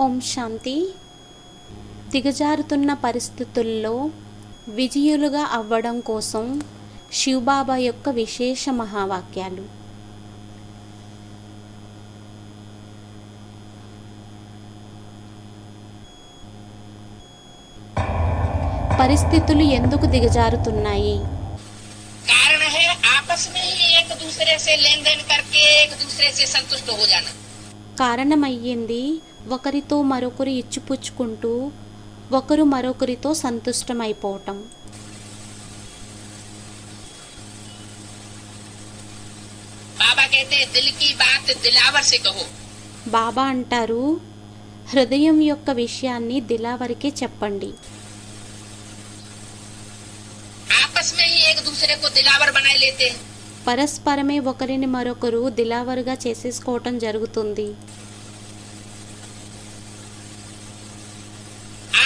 ఓం శాంతి. దిగజారుతున్న పరిస్థితుల్లో విజయులుగా అవ్వడం కోసం శివబాబా యొక్క విశేష మహావాక్యాలు. పరిస్థితులు ఎందుకు దిగజారుతున్నాయి? कारण है आपस में ही एक दूसरे से लेन देन करके एक दूसरे से संतुष्ट हो जाना। కారణమయ్యింది ఒకరితో మరొకరు ఇచ్చిపుచ్చుకుంటూ ఒకరు మరొకరితో సంతుష్టమైపోవటం. बाबा कहते हैं दिल की बात दिलावर से कहो। బాబా అంటారు, హృదయం యొక్క విషయాన్ని దిలావరికి చెప్పండి. आपस में ही एक दूसरे को दिलावर बनाए लेते हैं। పరస్పరమే ఒకరిని మరొకరు దిలావరుగా చేసేసుకోవటం జరుగుతుంది.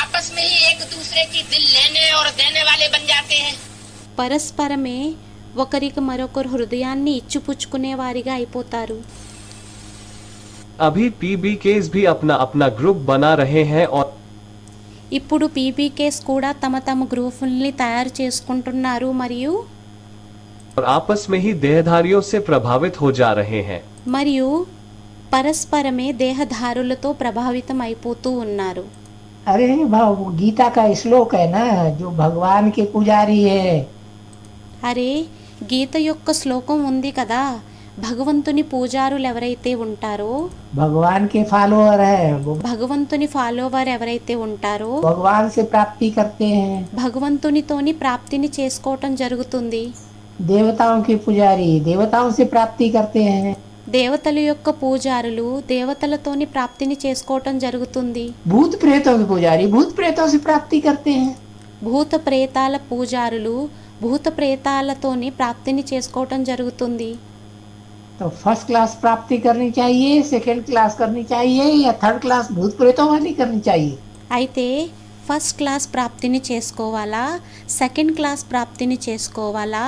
आपस में ही एक दूसरे की दिल लेने और देने वाले बन जाते हैं। పరస్పరమే ఒకరికి మరొకరు హృదయాన్ని ఇచ్చిపుచ్చుకునే వారిగా అయిపోతారు. अभी पीबीकेस भी अपना अपना ग्रुप बना रहे हैं और ఇప్పుడు పీబీకేస్ కూడా తమ తమ గ్రూపుల్ని తయారు చేసుకుంటున్నారు మరియు आपस में ही देहधारियों से प्रभावित हो जा रहे हैं। మరియు పరస్పరమే దేహధారులతో ప్రభావితం అయిపోతూ ఉన్నారు. अरे भाव गीता का श्लोक है ना, जो भगवान के पुजारी है, అరే, గీత యొక్క శ్లోకం ఉంది కదా, భగవంతుని పూజారులు ఎవరైతే ఉంటారో, भगवान के फॉलोअर है, वो భగవంతుని ఫాలోవర్ ఎవరైతే ఉంటారో भगवान से प्राप्ति करते हैं। భగవంతునితోని ప్రాప్తిని చేసుకోవటం జరుగుతుంది. देवताओं के पुजारी देवताओं से प्राप्ति करते हैं। దేవతల యొక్క పూజారులు దేవతలతోని ప్రాప్తిని చేసుకోవటం జరుగుతుంది. भूत प्रेतों के पुजारी भूत प्रेतों से प्राप्ति करते हैं। భూత ప్రేతాల పూజారులు భూత ప్రేతాలతోని ప్రాప్తిని చేసుకోవటం జరుగుతుంది. तो फर्स्ट क्लास प्राप्ति करनी चाहिए, सेकंड क्लास करनी चाहिए, या थर्ड क्लास भूत प्रेतों वाली करनी चाहिए? అయితే ఫస్ట్ క్లాస్ ప్రాప్తిని చేసుకోవాలా, సెకండ్ క్లాస్ ప్రాప్తిని చేసుకోవాలా,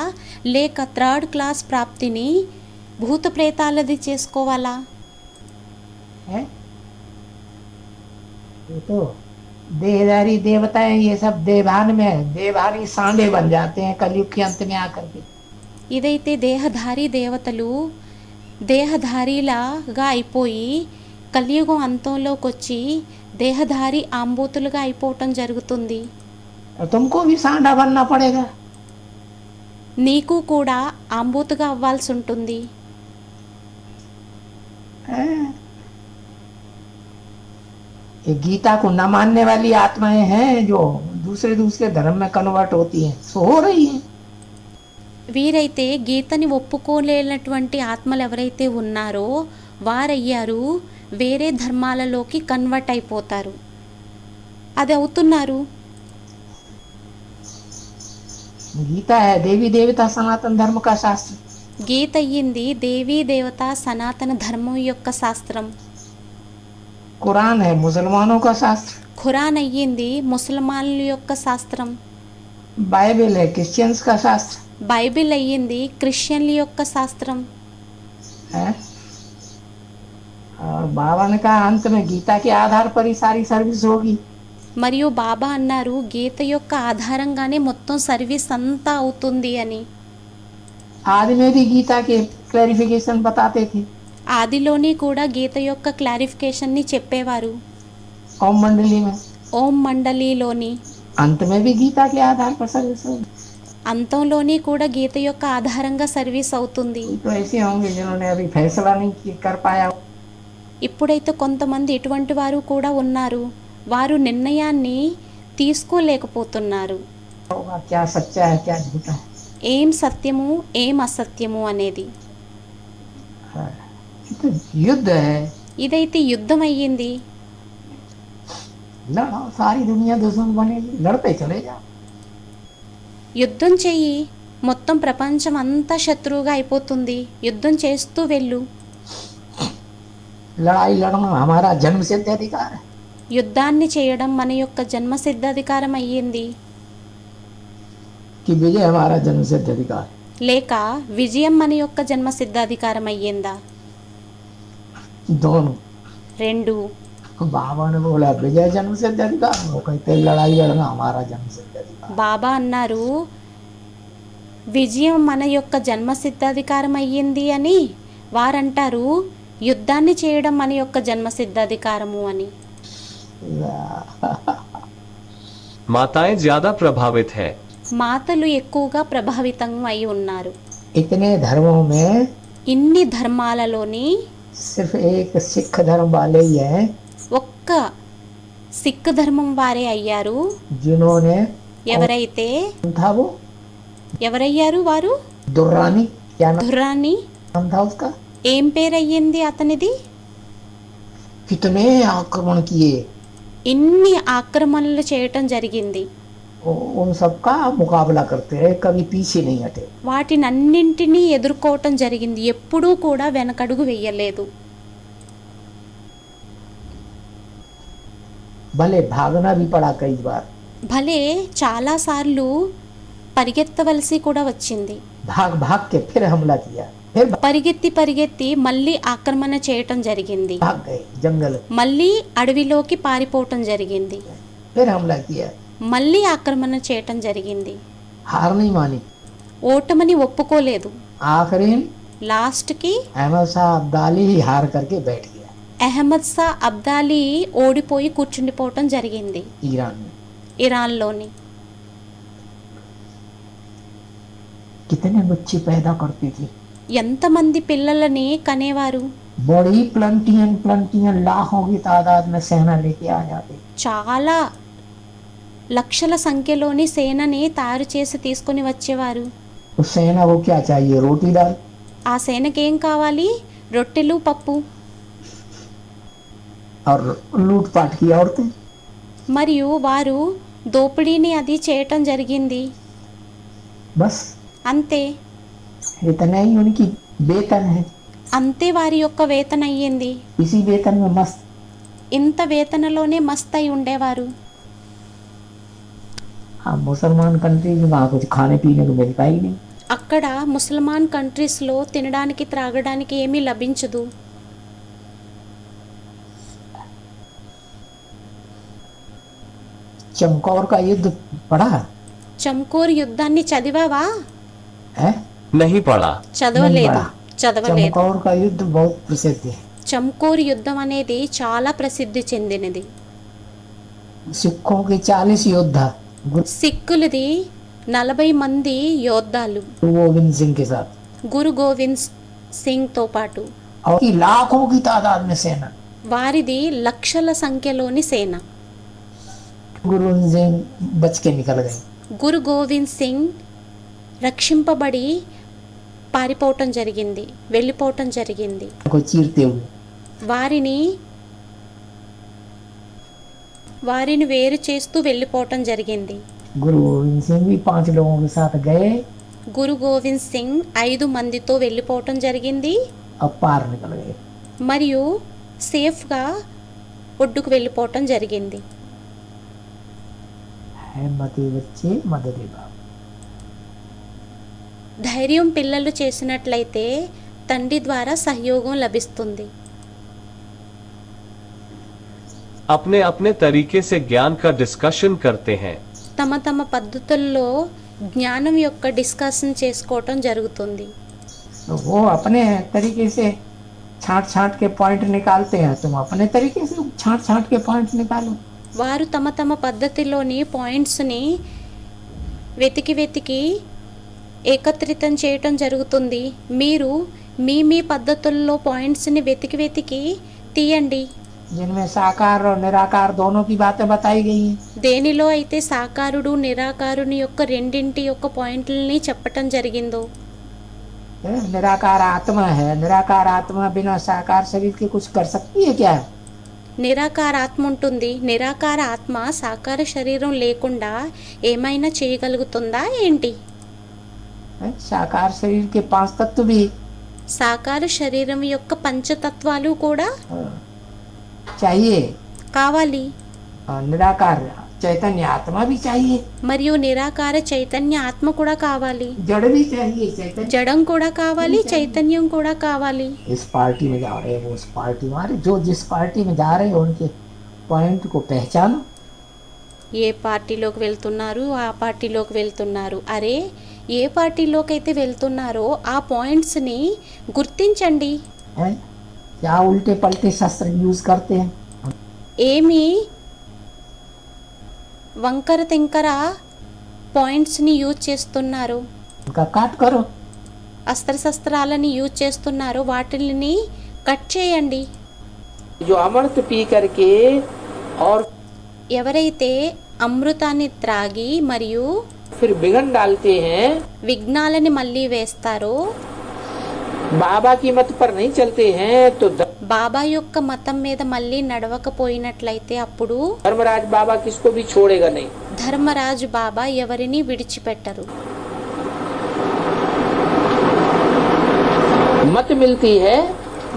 లేక థర్డ్ క్లాస్ ప్రాప్తిని భూత ప్రేతాలది చేసుకోవాలా? है ये तो देहधारी देवताएं, ये सब देवान में देवानी सांडे बन जाते हैं कलयुग के अंत में आकर के। ఇదైతే దేహధారి దేవతలు దేహధారిలాగా అయిపోయి కలియుగం అంతంలోకి వచ్చి దేహధారి ఆంబోతులుగా అయిపోవటం జరుగుతుంది. और तुमको भी सांडा बनना पड़ेगा। నీకు కూడా ఆంబోతుగా అవ్వాల్సి ఉంటుంది. हैं? ये गीता को न मानने वाली आत्माएं हैं जो दूसरे दूसरे धर्म में कन्वर्ट होती हैं, सो हो रही हैं। వీరైతే గీతని ఒప్పుకోలేనటువంటి ఆత్మలు ఎవరైతే ఉన్నారో వారయ్యారు వేరే ధర్మాలలోకి కన్వర్ట్ అయిపోతారు. అది అవుతున్నారు. गीता है देवी देवता सनातन धर्म का शास्त्र। గీత అయ్యింది దేవీ దేవత సనాతన ధర్మం యొక్క శాస్త్రం. कुरान है मुसलमानों का शास्त्र। ఖురాన్ అయ్యింది ముసల్మానుల యొక్క శాస్త్రం. बाइबल है क्रिश्चियंस का शास्त्र। బైబిల్ అయ్యింది క్రిస్టియన్ల యొక్క శాస్త్రం. है? और बाबा ने कहा अंत में गीता के आधार पर ही सारी सर्विस होगी। మరియు బాబా అన్నారు గీత యొక్క ఆధారంగానే మొత్తం సర్వీస్ అంతా అవుతుంది అని. आदि में भी गीता के क्लैरिफिकेशन बताते थे। ఆదిలోని కూడా గీత యొక్క క్లారిఫికేషన్ని చెప్పేవారు. ओम मंडली में ఓం మండలిలోని अंत में भी गीता के आधार पर सर्विस होगी। అంతంలోని కూడా గీత యొక్క ఆధారంగా సర్వీస్ అవుతుంది. तो ऐसे होंगे जिन्होंने अभी फैसला नहीं कर पाया। ఇప్పుడైతే కొంతమంది ఇటువంటి వారు కూడా ఉన్నారు, వారు నిర్ణయాన్ని తీసుకోలేకపోతున్నారు. होगा क्या सच्चा है क्या झूठा है। ఏం సత్యము ఏం అసత్యము అనేది. हाँ, ये तो युद्ध है। ఇదైతే యుద్ధం అయ్యింది. लड़ो, सारी दुनिया दुश्मन बनेगी, लड़ते चले जाओ। యుద్ధం చెయ్యి, మొత్తం ప్రపంచం అంతా శత్రువుగా అయిపోతుంది. యుద్ధం చేస్తూ వెళ్ళు. लड़ाई लड़ना हमारा जन्म सिद्ध अधिकार है। యుద్ధాన్ని చేయడం మన యొక్క జన్మసిద్ధాధికారం అయ్యింది. कि विजय हमारा जन्म सिद्ध अधिकार है। లేక విజయం మన యొక్క జన్మసిద్ధాధికారం అయ్యిందా? दोनों। రెండు. बाबा ने बोला विजय जन्म सिद्ध अधिकार, वो कहते लड़ाई लड़ना हमारा जन्म सिद्ध अधिकार। బాబా అన్నారు విజయం మన యొక్క జన్మసిద్ధాధికారం అయ్యింది అని. వారంటారు యుద్ధాన్ని చేయడం మన యొక్క జన్మసిద్ధాధికారము అని. माताएं ज्यादा प्रभावित है। మాతలు ఎక్కువగా ప్రభావితం అయి ఉన్నారు. इतने धर्मों में ఇన్ని ధర్మాలలోని सिर्फ एक सिख धर्म वाले ही हैं ఒక్క సిక్ ధర్మం వారే అయ్యారు. जिन्होंने, ఎవరైతే था वो ఎవరయ్యారు వారు? दुर्रानी, क्या ధుర్రాని. नाम था उसका? ఏం పేరయ్యింది అతనిది? कितने आक्रमण किए, ఇన్ని ఆక్రమణలు చేయటం జరిగింది. उन सबका मुकाबला करते रहे, कभी पीछे नहीं हटे। వాటినన్నింటినీ ఎదుర్కోవటం జరిగింది, ఎప్పుడూ కూడా వెనకడుగు వేయలేదు. भले भागना भी पड़ा कई बार, భలే చాలాసార్లు పరిగెత్తవలసి కూడా వచ్చింది. भाग भाग के फिर हमला किया, फिर పరిగెత్తి పరిగెత్తి మళ్ళీ ఆక్రమణ చేయటం జరిగింది. भाग गए जंगल, మళ్ళీ అడవిలోకి పారిపోవటం జరిగింది. फिर हमला किया, మళ్ళీ ఆక్రమణ చేయటం జరిగింది. हार नहीं मानी। ఓటమని ఒప్పుకోలేదు. आखिरी లాస్ట్కి अहमद शाह अब्दाली ही हार करके बैठ गया అహ్మద్ షా అబ్దాలీ ఓడిపోయి కూర్చుండిపోవటం జరిగింది ईरान में। ఇరాన్లోని. कितने बच्चे पैदा करती थी, ఎంతమంది పిల్లలని కనేవారు? बड़ी प्लंटियन प्लंटियन लाखों की तादाद में सेना लेके आ जाते। చాలా లక్షల సంఖ్యలోని సేనని తయారు చేసి తీసుకొని వచ్చేవారు. उस सेना को क्या चाहिए, रोटी दाल, ఆ సేనకి ఏం కావాలి? రొట్టెలు పప్పు और लूटपाट की औरतें। మరియు వారు దోపిడీని అది చేయటం జరిగింది. बस అంతే, इतना ही उनकी वेतन है। అంతే వారి యొక్క వేతన అయ్యింది. इसी वेतन में मस्त। ఇంత వేతనలోనే మస్త్ అయి ఉండేవారు. हाँ, मुसलमान कंट्री में वहाँ कुछ खाने पीने को मिलता ही नहीं। అక్కడ ముసల్మాన్ కంట్రీస్లో తినడానికి త్రాగడానికి ఏమీ లభించదు. चमकौर का युद्ध पढ़ा చంకోర్ యుద్ధాన్ని చదివావా? है? नहीं पढ़ा। చదవలేదు. नहीं చదవలేదు. चमकौर का युद्ध बहुत प्रसिद्ध है। చంకోర్ యుద్ధం అనేది చాలా ప్రసిద్ధి చెందినది. सिखों के 40 योद्धा సిక్కులది 40 మంది యోద్ధాలు गुरु गोविंद सिंह के साथ, గురు గోవింద్ సింగ్తో పాటు, और की लाखों की तादाद में सेना। వారిది లక్షల సంఖ్యలోని సేన. गुरु गोविंद सिंह बच के निकल गए। గురు గోవింద్ సింగ్ రక్షింపబడి పారిపోవటం జరిగింది, వెళ్ళిపోవటం జరిగింది. को चीरते हुए వారిని వేరు చేస్తూ వెళ్ళిపోవటం జరిగింది. गुरु गोविंद सिंह भी 5 लोगों के साथ गए గురు గోవింద్ సింగ్ 5 మందితో వెళ్ళిపోవటం జరిగింది. और पार निकल गए। మరియు సేఫ్గా ఒడ్డుకు వెళ్ళిపోవటం జరిగింది. है मते बच्चे मददे बाप। ధైర్యం పిల్లలు చేసినట్లయితే తండ్రి ద్వారా సహయోగం లభిస్తుంది. अपने अपने तरीके से ज्ञान का डिस्कशन करते हैं। తమ తమ పద్ధతుల్లో జ్ఞానం యొక్క డిస్కషన్ చేసుకోవటం జరుగుతుంది. तो वो अपने तरीके से छांट छांट के पॉइंट निकालते हैं, तुम अपने तरीके से छांट छांट के पॉइंट निकालो। వారు తమ తమ పద్ధతిలోని పాయింట్స్ని వెతికి వెతికి ఏకత్రితం చేయటం జరుగుతుంది. మీరు మీ మీ పద్ధతుల్లో పాయింట్స్ని వెతికి వెతికి తీయండి. जिनमें साकार और निराकार दोनों की बातें बताई गई हैं। దేనిలో అయితే సాకారుడు నిరాకారుని యొక్క రెండింటి యొక్క పాయింట్లని చెప్పటం జరిగిందో, निराकार आत्मा है, निराकार आत्मा बिना साकार शरीर के कुछ कर सकती है क्या? నిరాకార ఆత్మ ఉంటుంది. నిరాకార ఆత్మ సాకార శరీరం లేకుండా ఏమైనా చేయగలుగుతుందా ఏంటి? साकार शरीर के 5 तत्व भी సాకార శరీరం యొక్క పంచతత్వాలు కూడా चाहिए, కావాలి. निराकार चैतन्य आत्मा भी चाहिए, మరియు నిరాకార చైతన్య ఆత్మ కూడా కావాలి. जड़ भी चाहिए, चैतन्य। జడం కూడా కావాలి, చైతన్యం కూడా కావాలి. इस पार्टी में जा रहे हैं, वो उस पार्टी में, अरे जो जिस पार्टी में जा रहे हैं उनके पॉइंट को पहचानो। ఏ పార్టీలోకి వెళ్తున్నారు, ఆ పార్టీలోకి వెళ్తున్నారు. అరే ఏ పార్టీలోకి అయితే వెళ్తున్నారో ఆ పాయింట్స్ని గుర్తించండి. है क्या उल्टे पलटे शस्त्र यूज करते हैं। ఏమి వంకర తింకర పాయింట్స్ని యూజ్ చేస్తున్నారు, उनका काट करो। అస్త్రశస్త్రాలని యూజ్ చేస్తున్నారు, వాటిని కట్ చేయండి. जो अमृत पी करके और ఎవరైతే అమృతాన్ని త్రాగి మరియు फिर विघन डालते हैं, విఘ్నాలని మళ్ళీ వేస్తారో, बाबा की मत पर नहीं चलते हैं, तो బాబా యొక్క మతం మీద మళ్ళీ నడవకపోయినట్లయితే అప్పుడు धर्मराज बाबा किसको भी छोड़ेगा नहीं। ధర్మరాజు బాబా ఎవరిని విడిచిపెట్టరు. मत मिलती है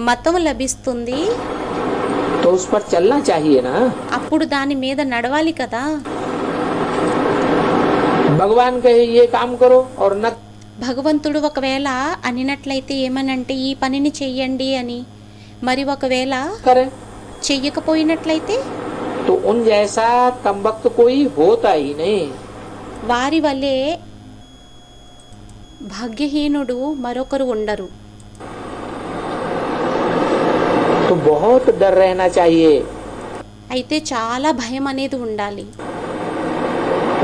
మతం లభిస్తుంది, तो उस पर चलना चाहिए ना। అప్పుడు దాని మీద నడవాలి కదా. भगवान कहे ये काम करो और न భగవంతుడు ఒకవేళ అనినట్లయితే ఏమనంటే ఈ పనిని చెయ్యండి అని, మరి ఒకవేళ करे చెయ్యకపోయినట్లయితే तो उन जैसा कम वक्त कोई होता ही नहीं। వారి వలె భాగ్యహీనుడు మరొకరు ఉండరు. तो बहुत डर रहना चाहिए। అయితే చాలా భయం అనేది ఉండాలి.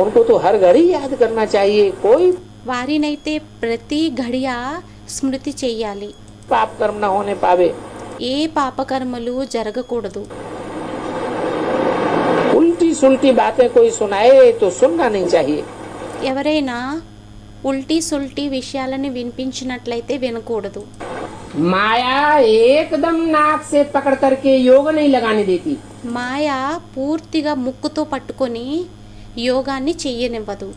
उनको तो हर घड़ी याद करना चाहिए, कोई వారినైతే ప్రతి ఘడియ స్మృతి చెయ్యాలి. पाप कर्म न होने पावे। ఏ పాపకర్మలు జరగకూడదు. उल्टी सुल्टी बातें कोई सुनाए तो सुनना नहीं चाहिए। ఎవరైనా ఉల్టీ సుల్టీ విషయాలని వినిపించినట్లయితే వినకూడదు. माया एकदम नाक से पकड़ करके योग नहीं लगाने देती। మాయ పూర్తిగా ముక్కుతో పట్టుకొని యోగాన్ని చెయ్యనివ్వదు.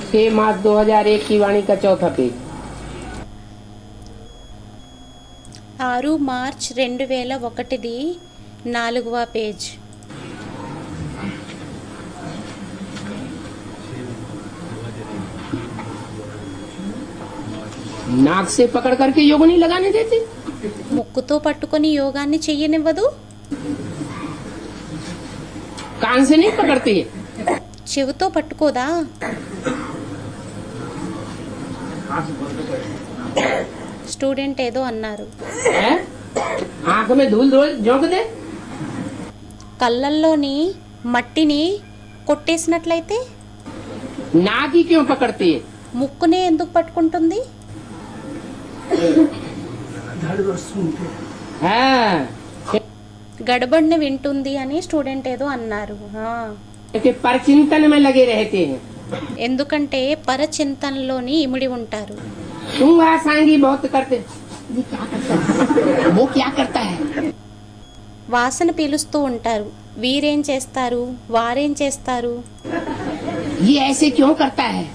छह मार्च 2001 की वाणी का चौथा पेज। 6 మార్చ్ 2001ది 4వ పేజ్. नाक से पकड़ करके योग नहीं लगाने देती। ముక్కుతో పట్టుకొని యోగాన్ని చెయ్యనివ్వదు. कान से नहीं पकड़ती है। చెవితో పట్టుకోదా. స్టూడెంట్ ఏదో అన్నారు. हैं? आंख में धूल धूल झोंक दे। కళ్ళల్లోని మట్టిని కొట్టేసినట్లయితే नाक ही क्यों पकड़ती है। ముక్కునే ఎందుకు పట్టుకుంటుంది. हाँ, గడబడిని వింటుంది అని స్టూడెంట్ ఏదో అన్నారు. क्योंकि परचिंतन में लगे रहते हैं। ఎందుకంటే పరచింతనలోని ఇమిడి ఉంటారు. तुम वहाँ सांगी बहुत करते। ये क्या करता है? वो क्या करता है। వాసన పీలుస్తూ ఉంటారు. వీరేం చేస్తారు, వారేం చేస్తారు, ये ऐसे क्यों करता है।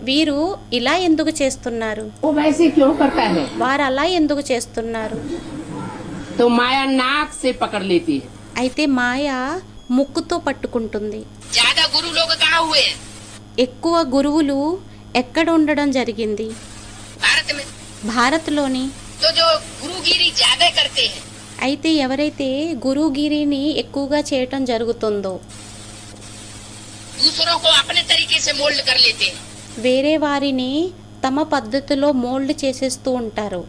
వీరు ఇలా ఎందుకు చేస్తున్నారు, वो वैसे क्यों करता है। వారు అలా ఎందుకు చేస్తున్నారు. तो माया नाक से पकड़ लेती है। అయితే మాయ ముక్కుతో పట్టుకుంటుంది. ज्यादा गुरु लोग कहाँ हुए हैं? ఎక్కువ గురువులు ఎక్కడ ఉండడం జరిగింది, भारत में। భారత్లోని. तो जो गुरुगिरी ज्यादा करते हैं, అయితే ఎవరైతే గురుగిరిని ఎక్కువగా చేయటం జరుగుతుందో, दूसरों को अपने तरीके से मोल्ड कर लेते हैं। వేరే వారిని తమ పద్ధతిలో మోల్డ్ చేసేస్తూ ఉంటారు.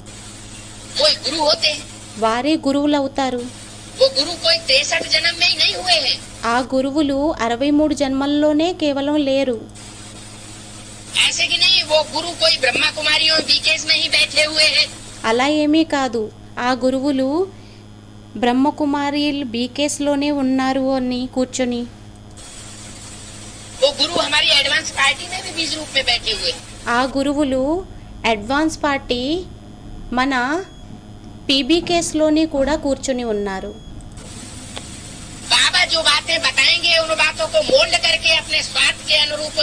कोई गुरु होते हैं, వారే గురువులు అవుతారు. वो गुरु कोई 63 जन्म में ही नहीं हुए हैं। ఆ గురువులు 63 జన్మల్లోనే కేవలం లేరు. ऐसे कि नहीं वो गुरु कोई ब्रह्मा कुमारियों बीकेस में ही बैठे हुए हैं। అలా ఏమీ కాదు. ఆ గురువులు బ్రహ్మకుమారి బీకేస్లోనే ఉన్నారు అని కూర్చొని, वो गुरु हमारी एडवांस पार्टी में भी बीज रूप में बैठे हुए हैं। ఆ గురువులు అడ్వాన్స్ పార్టీ మన పీబీకేస్లోని కూడా కూర్చొని ఉన్నారు. बाबा जो बातें बताएंगे उन बातों को मोल्ड करके अपने स्वार्थ के अनुरूप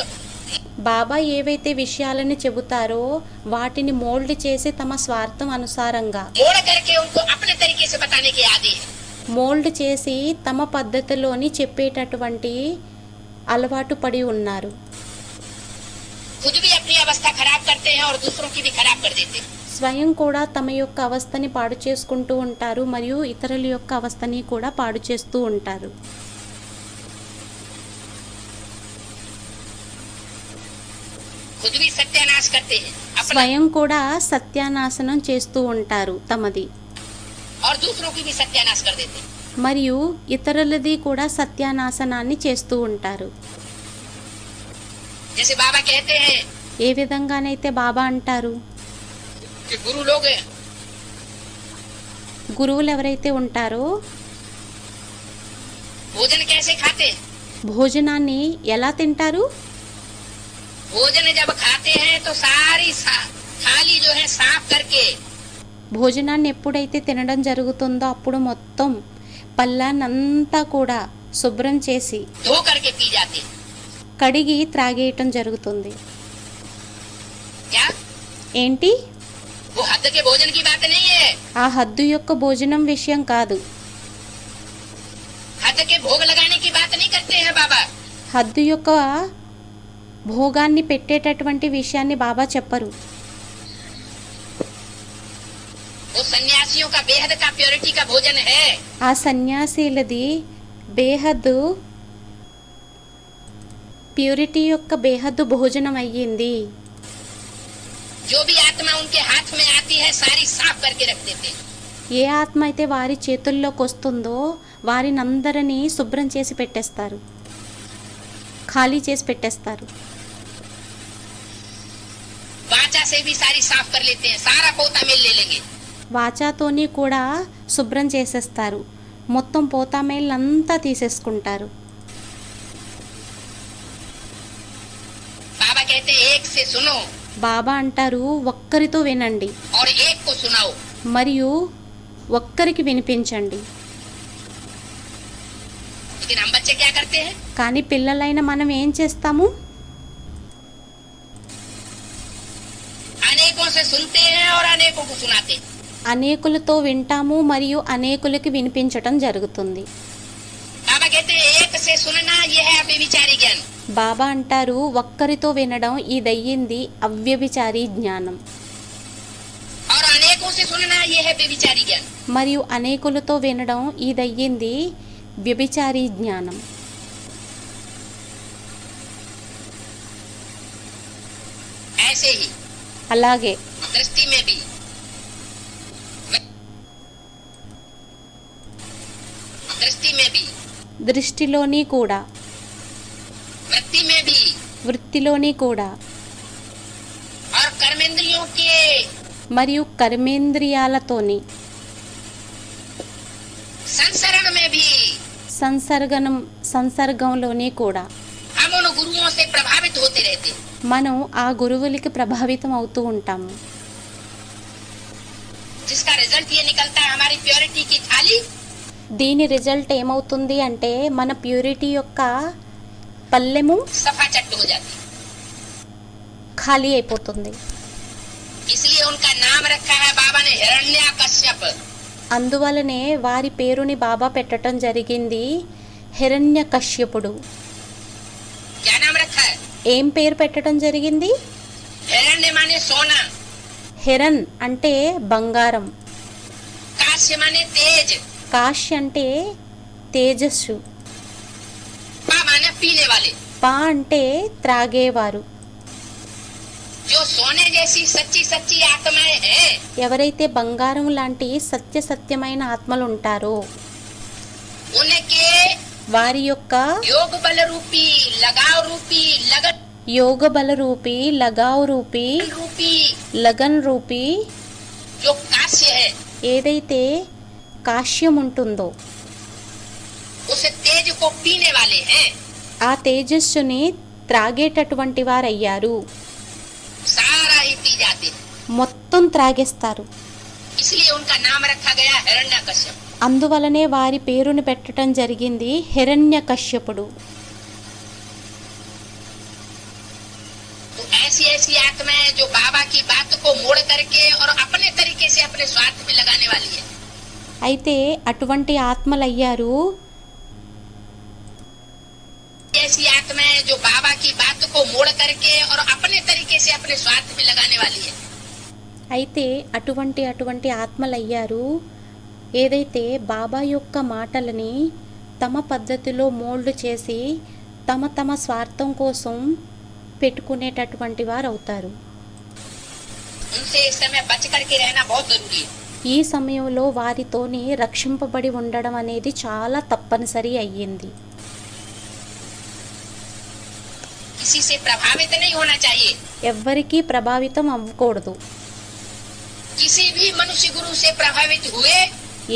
బాబా ఏవైతే విషయాలని చెబుతారో వాటిని మోల్డ్ చేసి తమ స్వార్థం అనుసారంగా मोड़ करके उनको अपने तरीके से बताने के आदि है। మోల్డ్ చేసి తమ పద్ధతిలోని చెప్పేటటువంటి అలవాటు పడి ఉన్నారు. खुद भी अपनी अवस्था खराब करते हैं और दूसरों की भी खराब कर देते हैं। స్వయం కూడా తమ యొక్క అవస్థని పాడు చేసుకుంటూ ఉంటారు మరియు ఇతరుల యొక్క అవస్థని కూడా పాడు చేస్తూ ఉంటారు. खुद भी सत्यानाश करते हैं अपना స్వయం కూడా సత్యానాశనం చేస్తూ ఉంటారు తమది और दूसरों की भी सत्यानाश कर देते हैं. మరియు ఇతరులది కూడా సత్యానాశనాన్ని చేస్తూ ఉంటారు. जैसे बाबा कहते हैं ఏ విధంగానైతే బాబా అంటారు, कि गुरु लोग గురువులు ఎవరైతే ఉంటారో भोजन कैसे खाते हैं. భోజనాన్ని ఎలా తింటారు, भोजन जब खाते हैं तो सारी थाली जो है साफ करके భోజనాన్ని ఎప్పుడైతే తినడం జరుగుతుందో అప్పుడు మొత్తం పళ్ళనంతా కూడా శుభ్రం చేసి धो करके पी जाते हैं. కడిగి త్రాగేయటం జరుగుతుంది. क्या ఏంటి, वो हद के भोजन की बात नहीं है. ఆ హద్దు యొక్క భోజనం విషయం కాదు, हद के भोग लगाने की बात नहीं करते हैं बाबा. హద్దు యొక్క భోగాన్ని పెట్టేటటువంటి విషయాన్ని బాబా చెప్పరు. वो सन्यासियों का बेहद का प्योरिटी का भोजन है. ఆ సన్యాసీలది బేహద్దు ప్యూరిటీ యొక్క బేహద్దు భోజనం అయ్యింది. जो भी आत्मा उनके हाथ में आती है सारी साफ करके रख देते हैं. ఏ ఆత్మ అయితే వారి చేతుల్లోకి వస్తుందో వారినందరినీ శుభ్రం చేసి పెట్టేస్తారు, ఖాళీ చేసి పెట్టేస్తారు. वाचा से भी सारी साफ कर लेते हैं. सारा पोता मेल ले लेंगे. వాచాతోని కూడా శుభ్రం చేసేస్తారు, మొత్తం పోతామేళ్ళంతా తీసేసుకుంటారు. बाबा कहते हैं एक से सुनो బాబా అంటారు ఒక్కరితో వినండి और एक को सुनाओ. మరియు ఒక్కరికి వినిపించండి. लेकिन हम बच्चे क्या करते हैं. కానీ పిల్లలైన మనం ఏం చేస్తాము, अनेकों से सुनते हैं और अनेकों को सुनाते हैं. అనేకులతో వింటాము మరియు అనేకులకి వినిపించటం జరుగుతుంది. बाबा कहते हैं एक से सुनना ये है अव्यभिचारी ज्ञान. బాబా అంటారు ఒక్కరితో వినడం ఇదయ్యింది అవ్యభిచారి జ్ఞానం, और अनेकों से सुनना ये है व्यभिचारी ज्ञान. మరియు అనేకులతో వినడం ఇదయ్యింది వ్యభిచారి జ్ఞానం. ऐसे ही అలాగే दृष्टि में भी दृष्टि में भी దృష్టిలోని కూడా वृत्ति में भी వృత్తిలోని కూడా और कर्मेंद्रियों के మరియు కర్మేంద్రియాలతోని संसरण में भी సంసర్గంలోని కూడా हम उन गुरुओं से प्रभावित होते रहते हैं. మనం ఆ గురువులకి ప్రభావితం అవుతూ ఉంటాము. जिसका रिजल्ट ये निकलता है हमारी प्योरिटी की थाली దీని రిజల్ట్ ఏమవుతుంది అంటే మన ప్యూరిటీ యొక్క పల్లెము सफा चट्ट हो जाती है. ఖాళీ అయిపోతుంది. इसलिए उनका नाम रखा है बाबा ने हिरण्यकश्यप. అందువలనే వారి పేరుని బాబా పెట్టడం జరిగింది హిరణ్యకశ్యపుడు. क्या नाम रखा है. ఏం పేరు పెట్టడం జరిగింది, हिरण्य माने सोना, హిరణ్ అంటే బంగారం, काश्य माने तेज, కాశ్ అంటే తేజస్సు, पा माने पीने वाले. పా అంటే త్రాగేవారు. जो सोने जैसी सच्ची सच्ची आत्माएं हैं ఎవరైతే బంగారం లాంటి సత్యమైన ఆత్మలు ఉంటారో उनके వారి యొక్క योग बल रूपी लगाव रूपी लगन యోగ బల రూపీ, లగావ్ రూపీ, रूपी లగన్ రూపీ जो काश्य है ఏదైతే కాశ్యం ఉంటుందో उस तेज को पीने वाले हैं. ఆ తేజస్సుని త్రాగేటటువంటి వారయ్యారు, सारा ही पी जाते हैं. మొత్తం త్రాగేస్తారు. इसलिए उनका नाम रखा गया हिरण्यकश्यप. అందువలనే వారి పేరుని పెట్టడం జరిగింది హిరణ్యకశ్యపుడు. तो ऐसी ऐसी आत्माएं जो बाबा की बात को मोड़ करके और अपने तरीके से अपने स्वार्थ में लगाने वाली है. అయితే అటువంటి ఆత్మలయ్యారు ऐसी आत्माएं जो बाबा की बात को मोड़ करके और अपने तरीके से अपने स्वार्थ में लगाने वाली है. అయితే అటువంటి ఆత్మలయ్యారు ఏదైతే బాబా యొక్క మాటలని తమ పద్ధతిలో మోల్డ్ చేసి తమ స్వార్థం కోసం పెట్టుకునేటటువంటి వారు అవుతారు. उनसे इस समय बच करके रहना बहुत जरूरी है। ఈ సమయంలో వారితోని రక్షింపబడి ఉండడం అనేది చాలా తప్పనిసరి అయ్యింది. किसी से प्रभावित नहीं होना चाहिए। ఎవ్వరికీ ప్రభావితం అవ్వకూడదు. किसी भी मनुष्य गुरु से प्रभावित हुए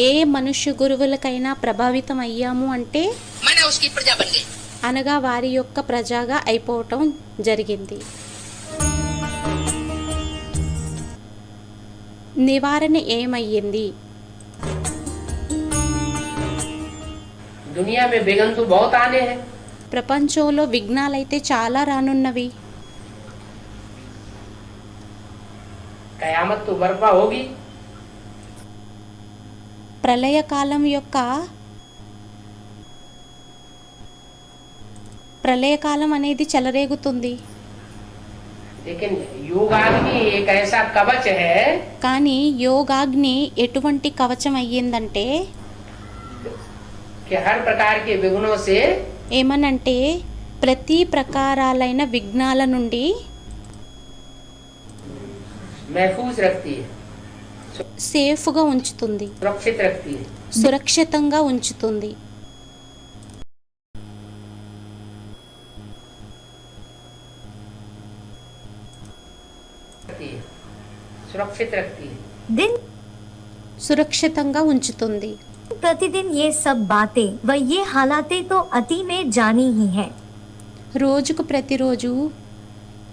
ఏ మనుష్య గురువులకైనా ప్రభావితం అయ్యాము అంటే माना उसकी प्रजा बन गई। అనగా వారి యొక్క ప్రజగా అయిపోవటం జరిగింది. నివారణ ఏమయ్యింది? दुनिया में विघ्न तो बहुत आने हैं, ప్రపంచంలో విఘ్నాలైతే చాలా రానున్నవి. कयामत तो बर्पा होगी, ప్రళయకాలం అనేది చెలరేగుతుంది. लेकिन योगाग्नि एक ऐसा कवच है కానీ యోగాగ్ని ఎటువంటి కవచం అయ్యిందంటే कि हर प्रकार के विघ्नों से ఏమనంటే ప్రతి ప్రకారాలైన విఘ్నాల నుండి महफूज रखती है, సేఫ్గా ఉంచుతుంది, सुरक्षित रखती है। సురక్షితంగా ఉంచుతుంది. सुरक्षित रखती है। दिन సురక్షితంగా ఉంచుతుంది. प्रतिदिन ये सब बातें व ये हालातें तो अति में जानी ही है। రోజుకు ప్రతిరోజు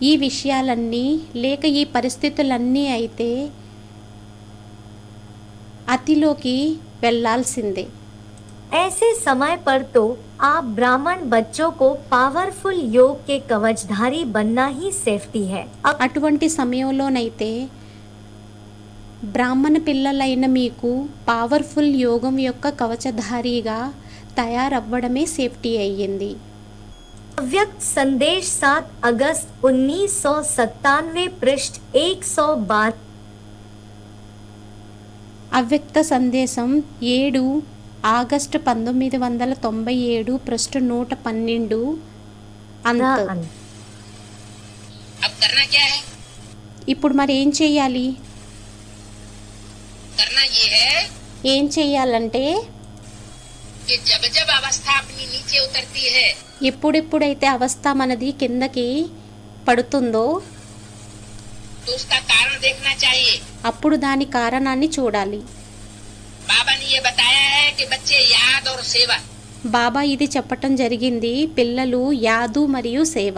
ఈ విషయాలన్నీ లేక ఈ పరిస్థితులన్నీ అయితే అతిలోకి వెళ్ళాల్సిందే. ऐसे समय पर तो आप ब्राह्मण बच्चों को पावरफुल योग के कवचधारी बनना ही सेफ्टी है। అటువంటి సమయంలోనైతే బ్రాహ్మణ పిల్లలైన మీకు పవర్ఫుల్ యోగం యొక్క కవచధారిగా తయారవ్వడమే సేఫ్టీ అయ్యింది. अव्यक्त संदेश 7 अगस्त 1997 पृष्ठ 112। అవ్యక్త సందేశం 7 ఆగస్టు 1997 పృష్ఠ 112 అంత. अब करना क्या है? ఇప్పుడు మరి ఏం చేయాలి? करना ये है ఏం చేయాలంటే कि जब जब अवस्था अपनी नीचे उतरती है ఎప్పుడెప్పుడైతే అవస్థ మనది కిందకి పడుతుందో तो उसका कारण देखना चाहिए। అప్పుడు దాని కారణాన్ని చూడాలి. बाबा ने ये बताया है कि बच्चे याद और सेवा, బాబా ఇది చెప్పటం జరిగింది, పిల్లలు యాదు మరియు సేవ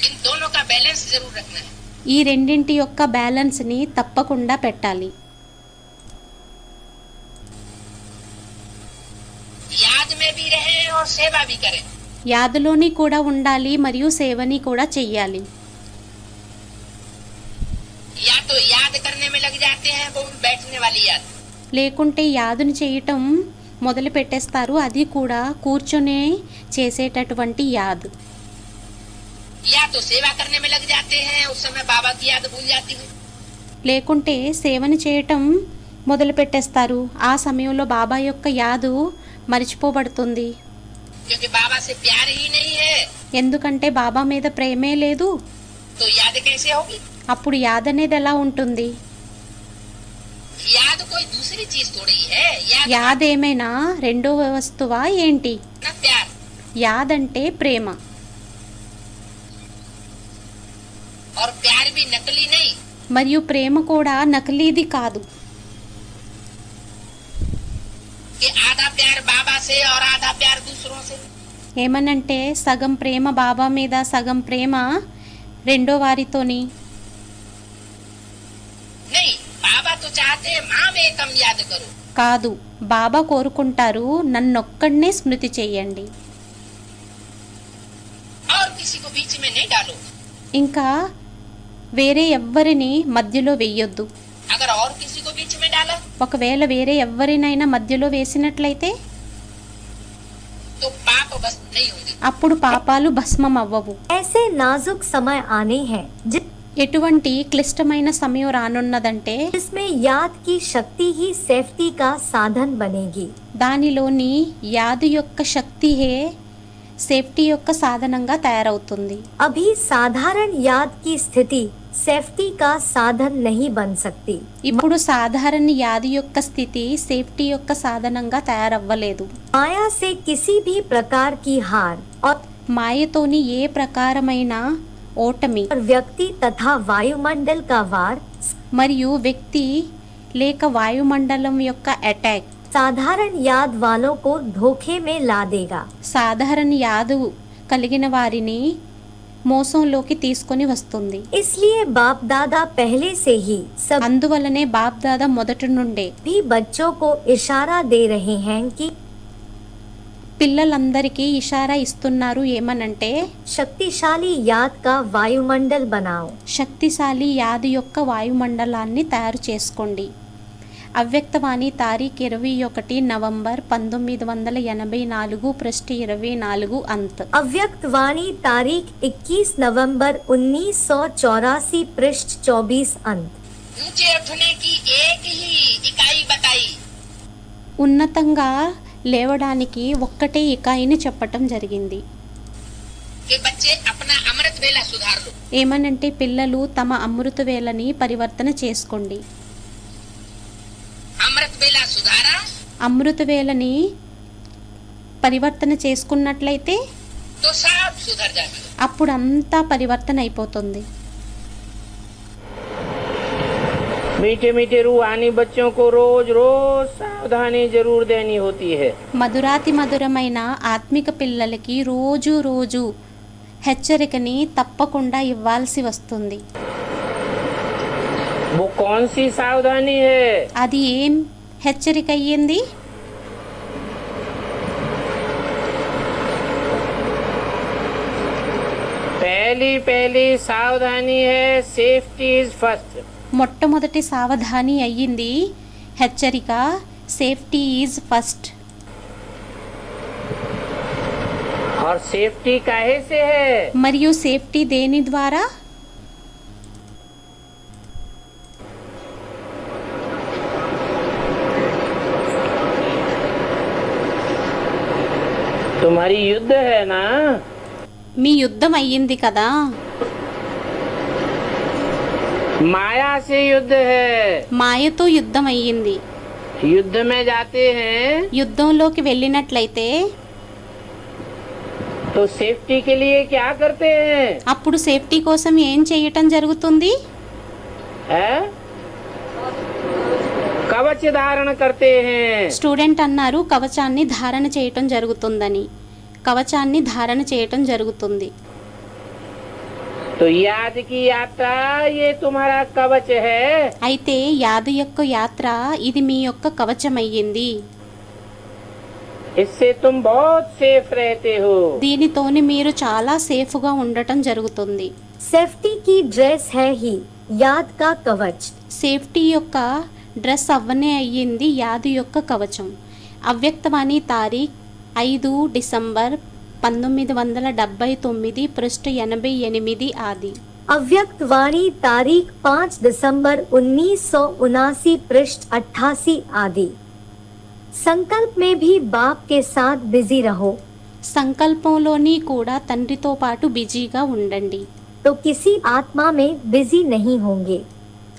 इन दोनों का बैलेंस जरूर रखना है। ఈ రెండింటి యొక్క బ్యాలెన్స్ని తప్పకుండా పెట్టాలి. याद में भी रहे और सेवा भी करें। యాదులోని కూడా ఉండాలి మరియు సేవని కూడా చెయ్యాలి. या तो याद करने में लग जाते हैं, वो भी बैठने वाली याद, లేకుంటే యాదుని చేయటం మొదలు పెట్టేస్తారు, అది కూడా కూర్చొని చేసేటటువంటి యాద్. या तो सेवा करने में लग जाते हैं, उस समय बाबा की याद भूल जाती है। లేకుంటే సేవని చేయటం మొదలు పెట్టేస్తారు, ఆ సమయంలో బాబా యొక్క యాదు మరిచిపోబడుతుంది. क्योंकि बाबा से प्यार ही नहीं है ఎందుకంటే బాబా మీద ప్రేమే లేదు. तो याद कैसे होगी? అప్పుడు యాద్ అనేది ఎలా ఉంటుంది? याद कोई दूसरी चीज थोड़ी है, याद యాద్ ఏమైనా రెండో వస్తువా ఏంటి? ना प्यार। యాద్ అంటే ప్రేమ, और प्यार भी नकली नहीं। మరియు ప్రేమ కూడా నకిలీది కాదు. कि आधा प्यार बाबा से और आधा प्यार दूसरों से। ఏమనంటే సగం ప్రేమ బాబా మీద, సగం ప్రేమ రెండో వారితోని. नहीं, बाबा तो चाहते हैं माँ में कम याद करो। కాదు, బాబా కోరుకుంటారు నన్నొక్కడనే స్మృతి చెయ్యండి, और किसी को बीच में नहीं डालो। ఇంకా వేరే ఎవ్వరిని మధ్యలో వెయ్యొద్దు. अगर और किसी को बीच में डाला ఒకవేళ వేరే ఎవ్వరినైనా మధ్యలో వేసినట్లయితే तो पाप बस नहीं होंगे। అప్పుడు పాపాలు భస్మం అవ్వవు. ऐसे नाजुक समय आने हैं ఎటువంటి క్లిష్టమైన సమయం రానున్నదంటే इसमें याद की शक्ति ही सेफ्टी का साधन बनेगी। దానిలోని యాదు యొక్క శక్తియే సేఫ్టీ యొక్క సాధనంగా తయారవుతుంది. अभी साधारण याद की स्थिति सेफ्टी का साधन नहीं बन सकती। ఇప్పుడు సాధారణ యాది యొక్క స్థితి సేఫ్టీ యొక్క సాధనంగా తయారవ్వలేదు. माया से किसी भी प्रकार की हार और మాయతోని ఏ ప్రకారమైన ఓటమి व्यक्ति तथा वायुमंडल का वार మరియు వ్యక్తి లేక వాయుమండలం యొక్క అటాక్ साधारण याद वालों को धोखे में ला देगा। సాధారణ యాదు కలిగిన వారిని మోసంలోకి తీసుకొని వస్తుంది. इसलिए बाप दादा पहले से ही అందువలనే బాప్ దాదా మొదటి నుండే सभी बच्चों को इशारा दे रहे हैं कि పిల్లలందరికీ ఇషారా ఇస్తున్నారు ఏమనంటే शक्तिशाली याद का वायुमंडल बनाओ। శక్తిశాలి యాది యొక్క వాయుమండలాన్ని తయారు చేసుకోండి. అవ్యక్తవాణి తారీఖు 21 నవంబర్ 1984 పృష్ఠ 24 అంత్. अव्यक्त वाणी तारीख 21 नवंबर 1984 पृष्ठ 24 अंत। ऊंचे उठने की एक ही इकाई बताई। ఉన్నతంగా లేవడానికి ఒక్కటే ఇకాయిని చెప్పటం జరిగింది. कि बच्चे अपना अमृत वेला सुधार लो। ఏమనంటే పిల్లలు తమ అమృత వేళని పరివర్తన చేసుకోండి. अमृत वेला सुधारा అమృత వేళని పరివర్తన చేసుకున్నట్లయితే तो सब सुधर जाएगा। అప్పుడు అంతా పరివర్తన అయిపోతుంది. मीठे मीठे रूहानी बच्चों को रोज रोज सावधानी जरूर देनी होती है। మధురాతి మధురమైన ఆత్మిక పిల్లలకి రోజు రోజు హెచ్చరికని తప్పకుండా ఇవ్వాల్సి వస్తుంది. वो कौन सी सावधानी है? అది ఏం హెచ్చరిక అయ్యింది? पहली सावधानी है सेफ्टी इज फर्स्ट। మొట్టమొదటి సావధాని అయ్యింది హెచ్చరిక సేఫ్టీ ఈజ్ ఫస్ట్. और सेफ्टी काहे से है? మరియు సేఫ్టీ దేని ద్వారా? तुम्हारी युद्ध है ना। మీ యుద్ధం అయ్యింది కదా. माया से युद्ध है। మాయతో యుద్ధం అయ్యింది. युद्ध में जाते हैं యుద్ధంలోకి వెళ్ళినట్లయితే तो सेफ्टी के लिए क्या करते हैं? అప్పుడు సేఫ్టీ కోసం ఏం చేయటం జరుగుతుంది? है? कवच धारण करते हैं। స్టూడెంట్ అన్నారు కవచాన్ని ధారణ చేయటం జరుగుతుందని. కవచాన్ని ధారణ చేయటం జరుగుతుంది. तो याद की यात्रा ये तुम्हारा कवच है। అయితే యాదు యొక్క యాత్ర ఇది మీ యొక్క కవచం అయ్యింది. इससे तुम बहुत सेफ रहते हो। దీనితోని మీరు చాలా సేఫ్గా ఉండటం జరుగుతుంది. सेफ्टी की ड्रेस है ही याद का कवच। సేఫ్టీ యొక్క డ్రెస్ అవ్వనే అయ్యింది యాదు యొక్క కవచం. అవ్యక్తవాణి తారీఖ్ 5 డిసెంబర్ 1979 పృష్ఠ 88 ఆది. अव्यक्त वाणी तारीख 5 दिसंबर 1979 पृष्ठ 88 आदि। संकल्प में भी बाप के साथ बिजी रहो సంకల్పంలోని కూడా తండ్రితో పాటు బిజీగా ఉండండి. तो किसी आत्मा में बिजी नहीं होंगे।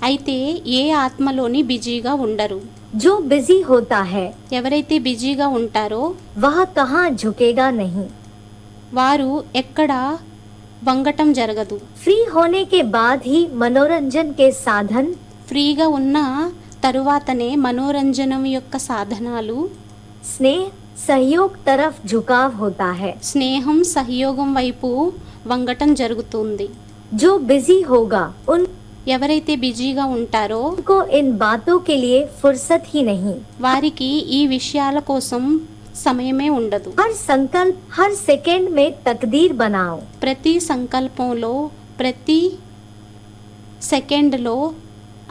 అయితే ఏ ఆత్మలోని బిజీగా ఉండరు. जो बिजी होता है ఎవరైతే బిజీగా ఉంటారో वह कहाँ झुकेगा नहीं। వారు ఎక్కడ వంగటం జరగదు. फ्री होने के बाद ही मनोरंजन के साधन ఫ్రీగా ఉన్న తరువాతనే మనోరంజనం యొక్క సాధనాలు स्नेह सहयोग तरफ झुकाव होता है। స్నేహం సహయోగం వైపు వంగటం జరుగుతుంది. जो बिजी होगा ఎవరైతే బిజీగా ఉంటారో उनको इन बातों के लिए फुर्सत ही नहीं। వారికి ఈ విషయాల కోసం సమయమే ఉండదు. हर संकल्प हर सेकंड में तकदीर बनाओ। ప్రతి సంకల్పంలో ప్రతి సెకండ్లో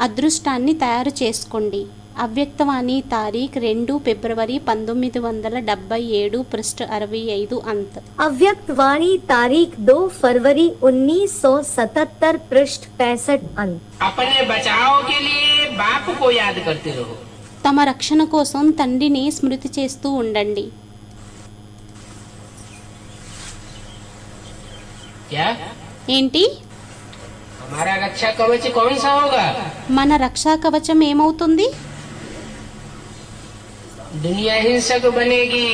అదృష్టాన్ని తయారు చేసుకోండి. అవ్యక్తవాణి తారీఖ్ 2 ఫిబ్రవరి 1977 पृष्ठ 65 अंत। अव्यक्त वाणी तारीख 2 फरवरी 1977 पृष्ठ 65 अंत। अपने बचाव के लिए बाप को याद करते रहो। తమ రక్షణ కోసం తండ్రిని స్మృతి చేస్తూ ఉండండి। क्या ఏంటి? हमारा रक्षा कवच कौन सा होगा? మన రక్షా కవచం ఏమవుతుంది? दुनिया हिंसक बनेगी,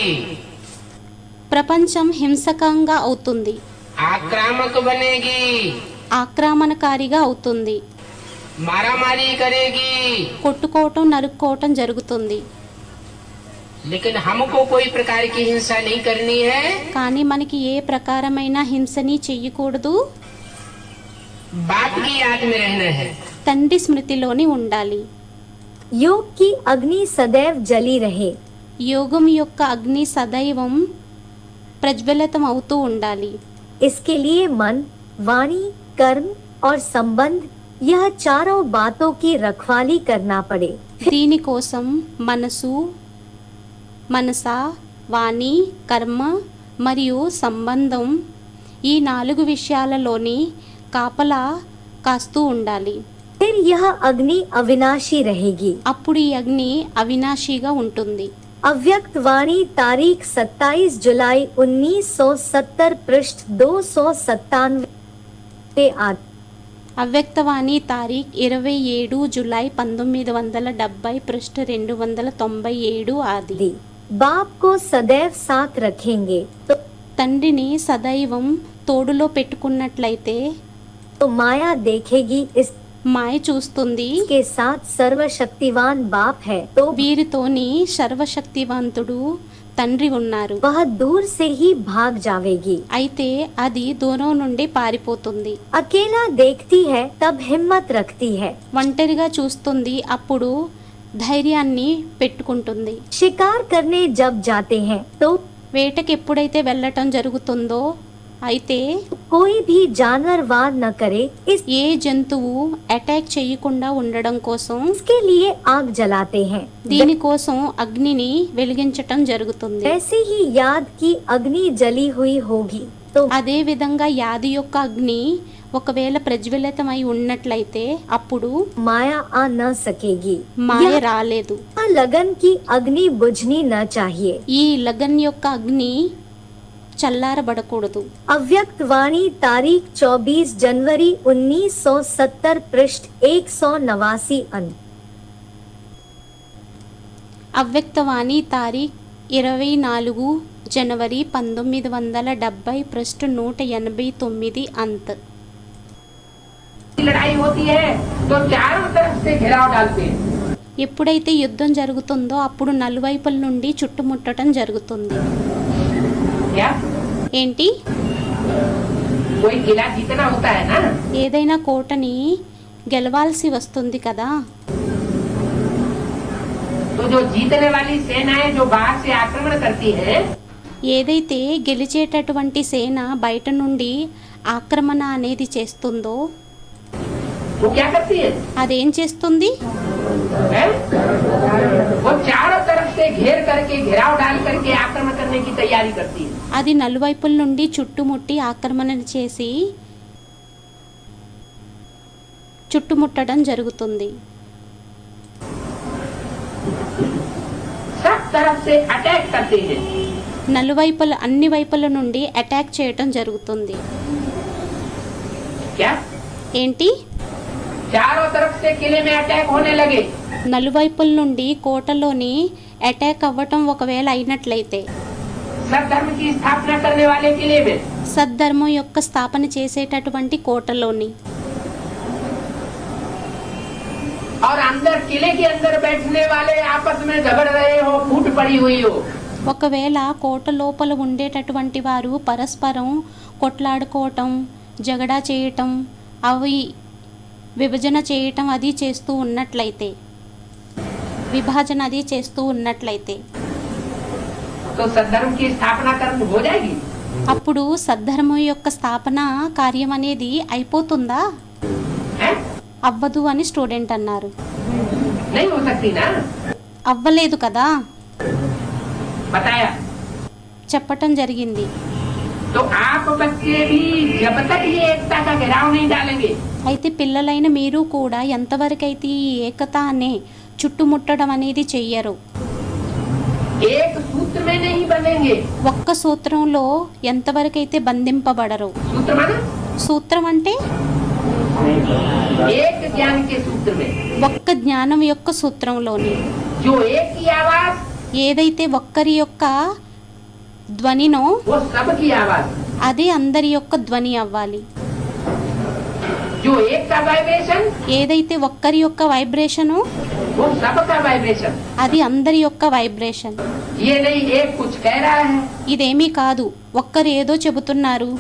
ప్రపంచం హింసకంగా అవుతుంది, आक्रामक बनेगी, ఆక్రమణకారిగా అవుతుంది, मारामारी करेगी। కొట్టుకోవటం నరుక్కోవటం జరుగుతుంది। लेकिन हमको कोई प्रकार की हिंसा नहीं करनी है। కానీ మనకి ఏ ప్రకారమైన హింసని చెయ్యకూడదు, बाप की याद में रहना है। తండ్రి స్మృతిలోని ఉండాలి। योग की अग्नि सदैव जली रहे। యోగం యొక్క అగ్ని సదైవం ప్రజ్వలితం అవుతూ ఉండాలి। इसके लिए मन, वाणी, कर्म और संबंध, यह चारों बातों की रखवाली करना पड़े। దీనికోసం మనసు, మనస, వాణి, కర్మ మరియు సంబంధం ఈ 4 విషయాలలోని కాపలా కాస్తూ ఉండాలి। फिर यह अग्नि अविनाशी रहेगी। అప్పుడు ఈ అగ్ని అవినాశిగా ఉంటుంది। अव्यक्त वाणी तारीख 27 जुलाई 1970 पृष्ठ 297 आदि। అవ్యక్తవాణి తారీఖ్ 27 జూలై 1970 पृष्ठ 297 ఆది। बाप को सदैव साथ रखेंगे తండ్రిని సదైవం తోడులో పెట్టుకున్నట్లయితే तो माया देखेगी మాయ చూస్తుంది इसके साथ सर्वशक्तिवान बाप है तो వీరితోని సర్వశక్తివంతుడు తండ్రి ఉన్నారు, वह दूर से ही भाग जावेगी। అయితే అది దూరం నుండి పారిపోతుంది। अकेला देखती है तब हिम्मत रखती है। ఒంటరిగా చూస్తుంది, అప్పుడు ధైర్యాన్ని పెట్టుకుంటుంది। शिकार करने जब जाते हैं तो వేటకి ఎప్పుడైతే వెళ్ళటం జరుగుతుందో అయితే कोई भी जानवर वार न करे, ఏ జంతువు అటాక్ చేయకుండా ఉండడం కోసం इसके लिए आग जलाते हैं। దీనికోసం అగ్నిని వెలిగించటం జరుగుతుంది। ऐसे ही याद की अग्नि जली हुई होगी तो అదే విధంగా యాది యొక్క అగ్ని ఒకవేళ ప్రజ్వలితమై ఉన్నట్లయితే అప్పుడు माया आ न सकेगी। మాయ यह రాలేదు। लगन की अग्नि बुझनी न चाहिए। ఈ లగన్ యొక్క అగ్ని చల్లారబడకూడదు। अव्यक्त वाणी तारीख 24 जनवरी 1970 पृष्ठ 189 अंक। అవ్యక్తవాణి తారీఖ్ 24 జనవరి 1970 पृष्ठ 189 अंत। लड़ाई होती है तो चारों तरफ से घेराव डालते हैं। ఎప్పుడైతే యుద్ధం జరుగుతుందో అప్పుడు నలువైపుల నుండి చుట్టుముట్టడం జరుగుతుంది। क्या ఏంటి? कोई किला जीतना होता है ना, ఏదైనా కోటని గెలవాల్సి వస్తుంది కదా, तो जो जीतने वाली सेनाएं जो बाहर से आक्रमण करती हैं, ఏదైతే గెలిచేటటువంటి సేన బయట నుండి ఆక్రమణ అనేది చేస్తుందో वो क्या करती है? అదేం చేస్తుంది? हैं? वो चारों तरफ से घेर करके घेराव डाल करके आक्रमण करने की तैयारी करती है। అది నలువైపుల నుండి చుట్టుముట్టి ఆక్రమణ చేసి చుట్టుముట్టడం జరుగుతుంది। सब तरफ से अटैक करते हैं। నలువైపుల అన్ని వైపుల నుండి అటాక్ చేయటం జరుగుతుంది। क्या ఏంటి? चारों तरफ से किले में अटैक होने लगे నలువైపుల నుండి కోటలోని అటాక్ అవ్వటం ఒకవేళ అయినట్లయితే सद्धर्म की स्थापना करने वाले किले में సద్ధర్మం యొక్క స్థాపన చేసేటటువంటి కోటలోని और अंदर किले के अंदर बैठने वाले आपस में झगड़ रहे हो, फूट पड़ी हुई हो, ఒకవేళ కోట లోపల ఉండేటటువంటి వారు పరస్పరం కొట్లాడుకోవటం, జగడా చేయటం, అవి విభజన చేయటం అది చేస్తూ ఉన్నట్లయితే, విభజన అది చేస్తూ ఉన్నట్లయితే तो सद्धर्म की स्थापना कर हो जाएगी। అప్పుడు సద్ధర్మం యొక్క స్థాపన కార్యం అనేది అయిపోతుందా? हैं? అవ్వదు అని స్టూడెంట్ అన్నారు। नहीं हो सकती ना। అవ్వలేదు కదా, बताया। చెప్పటం జరిగింది. तो आप बच्चे भी जब तक ये एकता का घेराव नहीं डालेंगे, అయితే పిల్లలైన మీరు కూడా ఎంతవరకైతే ఈ ఏకత అనే చుట్టుముట్టడం అనేది చెయ్యరు, एक सूत्र में नहीं बनेंगे। ఒక్క సూత్రంలో ఎంతవరకైతే బంధింపబడరు. सूत्र माना సూత్రం అంటే एक ज्ञान के सूत्र में, ఒక్క జ్ఞానం యొక్క సూత్రంలోని जो एक की आवाज ఏదైతే ఒక్కరి యొక్క ధ్వనినో वो सबकी आवाज, అది అందరి యొక్క ధ్వని అవ్వాలి. जो एक का वाइब्रेशन ఏదైతే ఒక్కరి యొక్క వైబ్రేషను वो सबका वाइब्रेशन। అది అందరి యొక్క వైబ్రేషన్. ये नहीं एक कुछ कह रहा है ఇదేమీ కాదు, ఒక్కరు ఏదో చెబుతున్నారు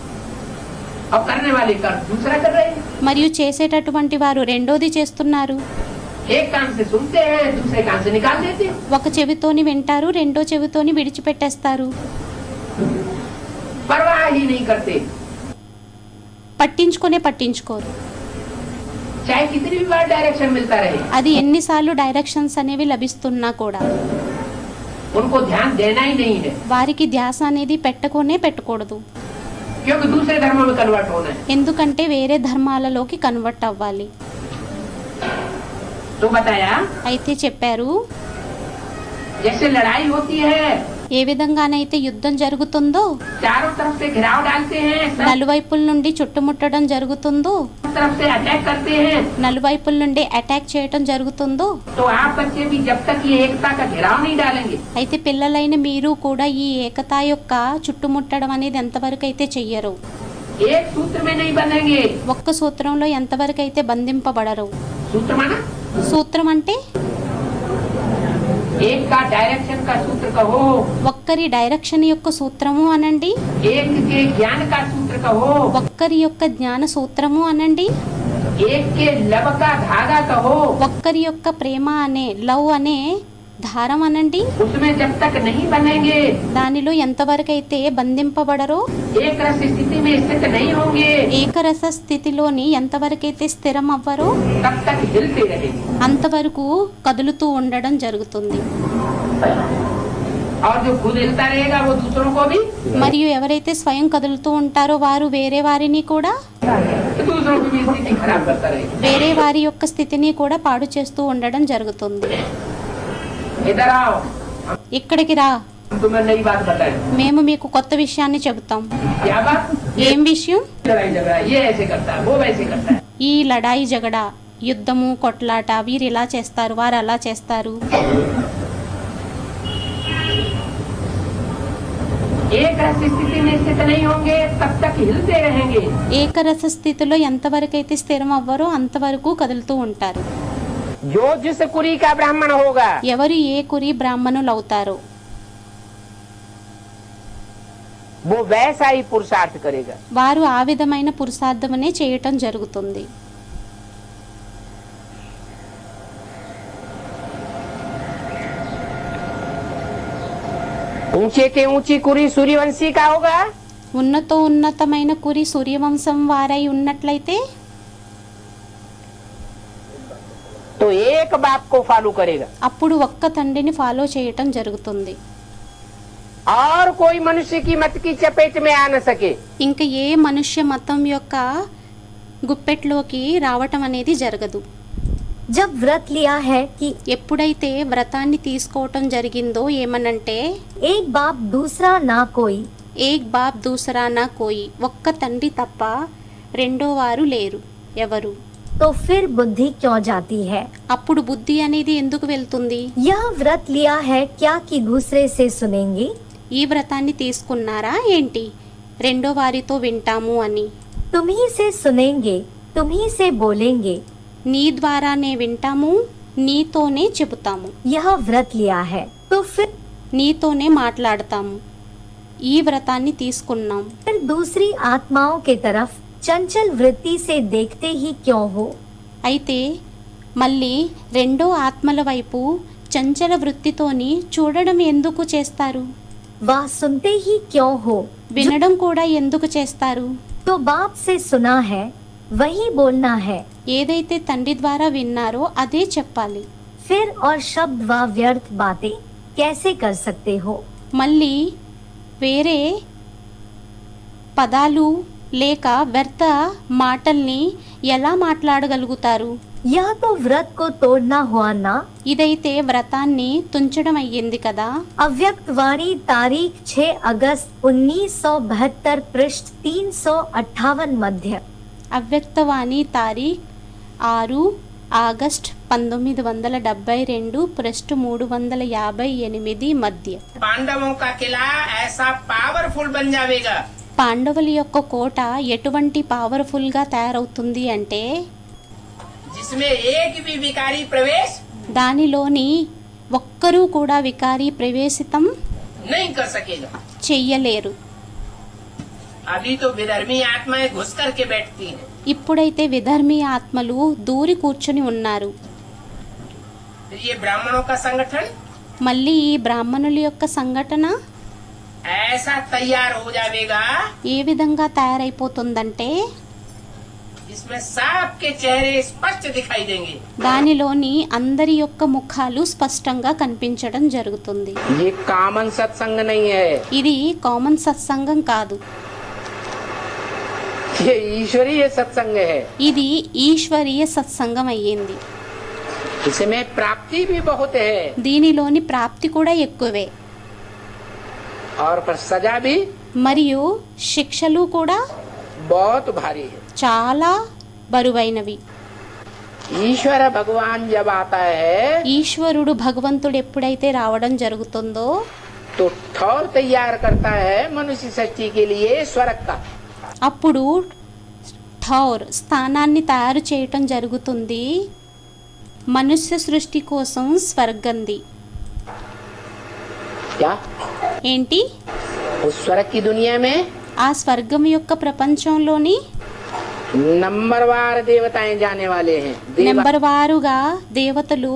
और करने वाले कर दूसरा कर रहे हैं। మరియు చేసేటటువంటి వారు రెండోది చేస్తున్నారు. एक कान से सुनते हैं, दूसरे कान से निकाल देते हैं। ఒక చెవితోని వింటారు, రెండో చెవితోని విడిచిపెట్టేస్తారు. परवाह ही नहीं करते, పట్టించుకోరు. चाहे कितनी भी बार डायरेक्शन मिलता रहे, అది ఎన్నిసార్లు డైరెక్షన్స్ అనేవి లభిస్తున్నా కూడా उनको ध्यान देना ही नहीं है, వారికి ధ్యాస అనేది పెట్టకూడదు. क्योंकि दूसरे धर्मों में कन्वर्ट होना है। ఎందుకంటే వేరే ధర్మాలలోకి కన్వర్ట్ అవ్వాలి. तो बताया అయితే చెప్పారు, जैसे लड़ाई होती है, ఏ విధంగానైతే యుద్ధం జరుగుతుందో, चारों तरफ से घेराव डालते हैं, सब నలువైపుల నుండి చుట్టుముట్టడం జరుగుతుందో, तरफ से अटैक करते हैं, నలువైపుల నుండి అటాక్ చేయటం జరుగుతుందో, तो आप बच्चे भी जब तक ये एकता का घेराव नहीं डालेंगे, అయితే పిల్లలైన మీరు కూడా ఈ ఏకత యొక్క చుట్టుముట్టడం అనేది ఎంతవరకు అయితే చెయ్యరు, एक सूत्र में नहीं बनेंगे। ఒక్క సూత్రంలో ఎంతవరకు అయితే బంధింపబడరు. सूत्र माना సూత్రం అంటే एक का डायरेक्शन का सूत्र कहो, ఒక్కరి డైరెక్షన్ యొక్క సూత్రము అనండి, एक के ज्ञान का सूत्र कहो, ఒక్కరి యొక్క జ్ఞాన సూత్రము అనండి, एक के लव का धागा कहो, ఒక్కరి యొక్క ప్రేమ అనే లవ్ అనే దారం అనండి. उसमें जब तक नहीं बनेंगे, దానిలో ఎంతవరకైతే బంధింపబడరో, एक रस स्थिति में स्थित नहीं होंगे, ఏకరస స్థితిలోని ఎంతవరకైతే స్థిరం అవ్వరో तब तक हिलते रहेंगे। అంతవరకు కదులుతూ ఉండడం జరుగుతుంది. और जो खुद हिलता रहेगा वो दूसरों को भी, మరియు ఎవరైతే స్వయం కదులుతూ ఉంటారో వారు వేరే వారిని కూడా, दूसरों की भी स्थिति खराब करता रहेगा। వేరే వారి యొక్క స్థితిని కూడా పాడు చేస్తూ ఉండడం జరుగుతుంది. इधर आओ, ఇక్కడికి రా, हम तुम्हें नई बात बताएं। మేము మీకు కొత్త విషయాన్ని చెబుతాం. क्या बात? ఏం విషయం? लड़ाई झगड़ा ये ऐसे करता है, वो वैसे करता है। ఈ లడాయి జగడ, యుద్ధము కొట్లాట, వీరు ఇలా చేస్తారు, వారు అలా చేస్తారు. एक रस स्थिति में स्थित नहीं होंगे तब तक हिलते रहेंगे। ఏకరస స్థితిలో ఎంతవరకైతే స్థిరం అవ్వరో అంతవరకు కదులుతూ ఉంటారు. जो जिस कुरी का ब्राह्मण होगा ఎవరు ఏ కురి బ్రాహ్మణులు అవుతారో वो वैसा ही पुरुषार्थ करेगा। వారు ఆ విధమైన పురుషార్థమనే చేయటం జరుగుతుంది. ऊंचे के ऊंची कुरी सूर्यवंशी का होगा ఉన్నతమైన కురి సూర్యవంశం వారై ఉన్నట్లయితే तो एक बाप को फॉलो करेगा అప్పుడు ఒక్క తండ్రిని ఫాలో చేయటం జరుగుతుంది. और कोई मनुष्य की मत की चपेट में आ न सके। ఇంకా ఏ మనుష్య మతం యొక్క గుప్పెట్లోకి రావటం అనేది జరగదు. जब व्रत लिया है कि ఎప్పుడైతే వ్రతాన్ని తీసుకోవటం జరిగిందో ఏమనంటే, एक बाप दूसरा ना कोई, ఏక్ బాప్ దూసరా నా కోయి, ఒక్క తండ్రి తప్ప రెండో వారు లేరు ఎవరు. तो फिर बुद्धि क्यों जाती है? అప్పుడు బుద్ధి అనేది ఎందుకు వెళ్తుంది? यह व्रत लिया है क्या कि दूसरे से सुनेंगे? ఈ వ్రతాన్ని తీసుకున్నారా ఏంటి, రెండో వారితో వింటాము అని. तुम्ही से सुनेंगे, तुम्ही से बोलेंगे, నీ ద్వారానే వింటాము, నీతోనే చెబుతాము, यह व्रत लिया है। तो फिर నీతోనే మాట్లాడతాము. ఈ వ్రతాన్ని తీసుకున్నాం. दूसरी आत्माओं के तरफ चंचल वृत्ति से देखते ही क्यों हो? అయితే మళ్ళీ రెండో ఆత్మల వైపు చంచల వృత్తితోని చూడడం ఎందుకు చేస్తారు? वह सुनते ही क्यों हो? వినడం కూడా ఎందుకు చేస్తారు? तो बाप से सुना है वही बोलना है। ఏదైతే తండ్రి ద్వారా విన్నారో అదే చెప్పాలి. फिर और शब्द व व्यर्थ बातें कैसे कर सकते हो? మళ్ళీ వేరే పదాలు లేక వ్యర్థ మాటల్ని ఎలా మాట్లాడగలుగుతారు? यह तो व्रत को तोड़ना हुआ ना। ఇదైతే వ్రతాన్ని తుంచడం అయ్యింది కదా. अव्यक्त वाणी तारीख 6 अगस्त 1972 पृष्ठ 358 मध्य। అవ్యక్తవాణి తారీఖ్ 6 ఆగస్ట్ 1972 పృష్ఠ 358 మధ్య. पांडवों का किला ऐसा पावरफुल बन जाएगा పాండవుల యొక్క కోట ఎటువంటి పవర్ఫుల్ గా తయారవుతుంది అంటే जिसमें एक भी विकारी प्रवेश దానిలోని ఒక్కరూ కూడా వికారి ప్రవేశితం नहीं कर सकेगा। చెయ్యలేరు. अभी तो विधर्मी आत्माएं घुस करके बैठती हैं। ఇప్పుడైతే విధర్మీ ఆత్మలు దూరి కూర్చుని ఉన్నారు. फिर ये ब्राह्मणों का संगठन మళ్ళీ ఈ బ్రాహ్మణుల యొక్క సంఘటన ऐसा तैयार हो जाएगा ఏ విధంగా తయారైపోతుందంటే जिसमें सबके चेहरे स्पष्ट दिखाई देंगे। దానిలోని అందరి యొక్క ముఖాలు స్పష్టంగా కనిపించడం జరుగుతుంది. ये कॉमन सत्संग नहीं है, ఇది కామన్ సత్సంగం కాదు, ये ईश्वरीय सत्संग है। ఇది ఈశ్వరీయ సత్సంగం అయ్యింది. इसमें प्राप्ति भी बहुत है దీనిలోని ప్రాప్తి కూడా ఎక్కువే और पर सजा भी మరియు శిక్షలు కూడా बहुत भारी है। చాలా బరువైనవి. ईश्वर भगवान जब आता है ఈశ్వరుడు భగవంతుడు ఎప్పుడైతే రావడం జరుగుతుందో तो ठौर तैयार करता है मनुष्य सृष्टि के लिए स्वर्ग का। అప్పుడు ఠౌర్ స్థానాన్ని తయారు చేయటం జరుగుతుంది మనుష్య సృష్టి కోసం స్వర్గంది. क्या ఏంటి? उस स्वर्ग की दुनिया में ఆ స్వర్గం యొక్క ప్రపంచంలోని नंबरवार देवताएं जाने वाले हैं। నెంబర్ వారుగా దేవతలు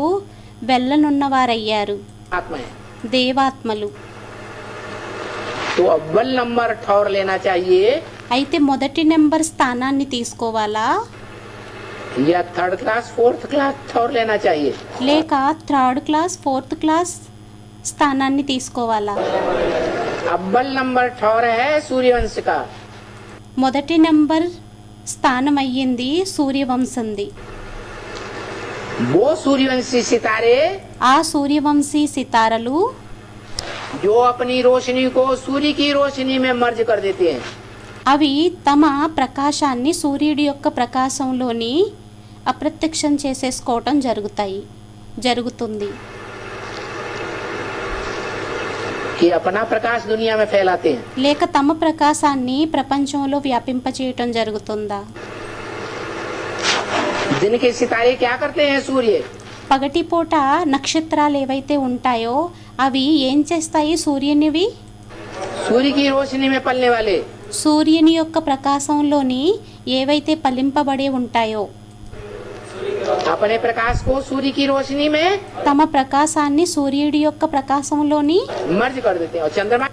వెళ్ళనున్నవారయ్యారు, आत्माएं। దేవాత్మలు. तो अव्वल नंबर ठौर लेना चाहिए అయితే మొదటి నెంబర్ స్థానాన్ని తీసుకోవాలా या थर्ड क्लास फोर्थ क्लास ठौर लेना चाहिए? లేక థర్డ్ క్లాస్ ఫోర్త్ క్లాస్ స్థానాన్ని తీసుకోవాలా? अव्वल नंबर ठौर है सूर्यवंश का। మొదటి నెంబర్ స్థానం అయ్యింది సూర్యవంశంది. वो सूर्यवंशी सितारे ఆ సూర్యవంశీ సితారలు जो अपनी रोशनी को सूर्य की रोशनी में मर्ज कर देते हैं। అవి తమ ప్రకాశాన్ని సూర్యుడి యొక్క ప్రకాశంలోని అప్రత్యక్షం చేసేసుకోవటం జరుగుతుంది. कि अपना प्रकाश दुनिया में फैलाते हैं। లేక తమ ప్రకాశాన్ని ప్రపంచంలో వ్యాపింపచేయటం జరుగుతుందా? दिन के सितारे क्या करते हैं? सूर्य పగటిపూట నక్షత్రాలు ఏవైతే ఉంటాయో అవి ఏం చేస్తాయి? సూర్యునివి सूर्य की रोशनी में पलने वाले సూర్యుని యొక్క ప్రకాశంలోని ఏవైతే పలింపబడి ఉంటాయో अपने प्रकाश को सूर्य की रोशनी में తమ ప్రకాశాన్ని సూర్యుడి యొక్క ప్రకాశంలోని मर्ज कर देते हैं। और चंद्रमा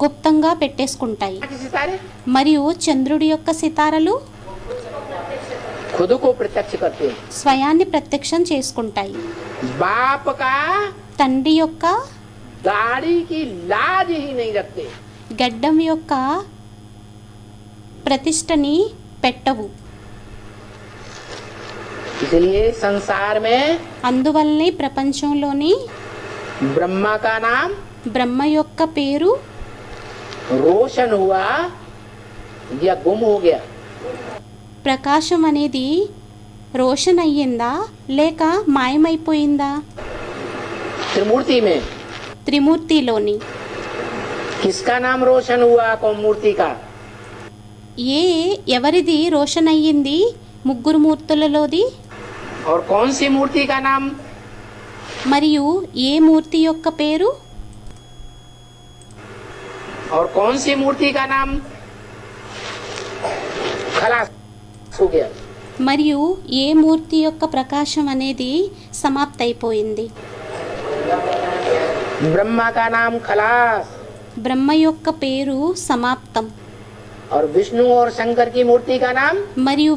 గుప్తంగా పెట్టేసుకుంటాయి. के सितारे మరియు చంద్రుడి యొక్క సితారలు खुद को प्रत्यक्ष करते हैं। స్వయాన్ని ప్రత్యక్షం చేసుకుంటాయి. बाप का తండ్రి యొక్క दाढ़ी की लाज ही नहीं रखते। గడ్డం యొక్క ప్రతిష్టని పెట్టవు. इसलिए संसार में అందువల్లనే ప్రపంచంలోని ब्रह्मा का नाम బ్రహ్మ యొక్క పేరు रोशन हुआ या गुम हो गया। ప్రకాశం అనేది రోషన్ అయ్యిందా లేక మాయమైపోయిందా? त्रिमूर्ति में త్రిమూర్తిలోని किसका नाम रोशन हुआ? कौन मूर्ति का? ఎవరిది రోషన్ అయ్యింది? ముగ్గురు మూర్తులలోది. और कौन सी मूर्ति का नाम? మరియు ఏ మూర్తి యొక్క పేరు? और कौन सी मूर्ति का नाम खलास हो गया। మరియు ఏ మూర్తి యొక్క ప్రకాశం అనేది సమాప్త అయిపోయింది? ब्रह्मा का नाम खलास బ్రహ్మ యొక్క పేరు సమాప్తం. और विष्णु और शंकर की मूर्ति का नाम మరియు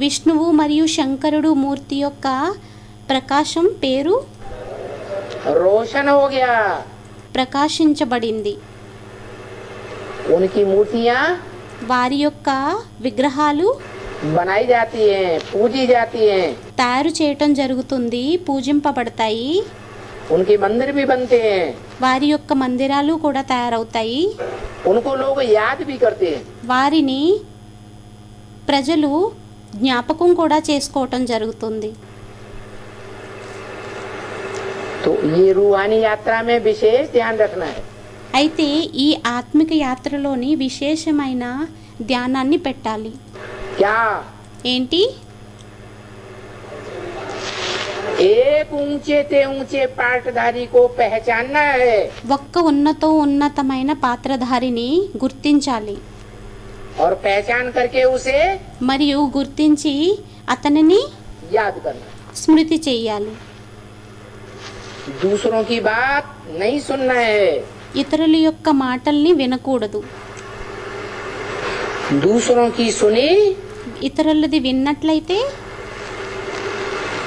విష్ణువు మరియు శంకరుడు మూర్తి యొక్క ప్రకాశం పేరు रोशन हो गया। ప్రకాశించబడింది। उनकी मूर्तियाँ వారి యొక్క విగ్రహాలు बनाई जाती हैं, पूजी जाती हैं। తయారు చేయటం జరుగుతుంది, పూజింపబడతాయి। उनके मंदिर भी बनते हैं। వారి యొక్క మందిరాలు కూడా తయారవుతాయి। उनको लोग याद भी करते हैं। వారిని ప్రజలు జ్ఞాపకం కూడా చేసుకోవటం జరుగుతుంది। तो ये रूहानी यात्रा में विशेष ध्यान रखना है। అయితే ఈ ఆత్మిక యాత్రలోని విశేషమైన ధ్యానాన్ని పెట్టాలి। क्या ఏంటి? एक ऊंचे ते ऊंचे पाटधारी को पहचानना है ఒక్క ఉన్నతమైన పాత్రధారిని గుర్తించాలి और पहचान करके उसे మరియు గుర్తించి అతనిని याद करना। స్మృతి చేయాలి। दूसरों की बात नहीं सुनना है। ఇతరుల యొక్క మాటల్ని వినకూడదు। दूसरों की सुनी ఇతరులది విన్నట్లయితే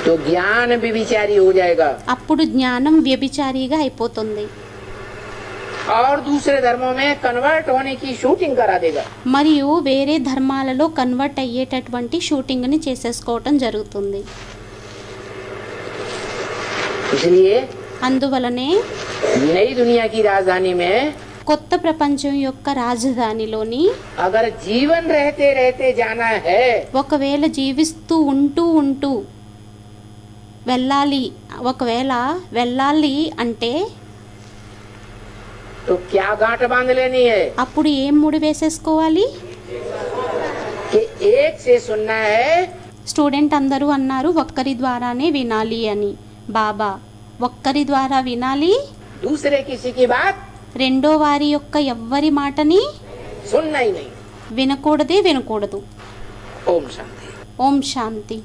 तो ज्ञान व्यभिचारी हो जाएगा అప్పుడు జ్ఞానం వ్యభిచారిగా అయిపోతుంది। और दूसरे धर्मों में कन्वर्ट होने की शूटिंग करा देगा। మరియు వేరే ధర్మాలలో కన్వర్ట్ అయ్యేటటువంటి షూటింగ్ని చేసేసుకోవటం జరుగుతుంది। इसलिए అందువలనే नई दुनिया की राजधानी में కొత్త ప్రపంచం యొక్క రాజధానిలోని अगर जीवन रहते रहते जाना है ఒకవేళ జీవిస్తూ ఉంటూ వెళ్ళాలి అంటే तो क्या गांठ बांध लेनी है అప్పుడు ఏం ముడి వేసేసుకోవాలి? कि एक से सुनना है స్టూడెంట్ అందరూ అన్నారు ఒక్కరి ద్వారానే వినాలి అని। బాబా ఒక్కరి ద్వారా వినాలి, दूसरे किसी की बात రెండో వారి యొక్క ఎవ్వరి మాటని सुनना ही नहीं। వినకూడదు। ओम शांति। ఓం శాంతి।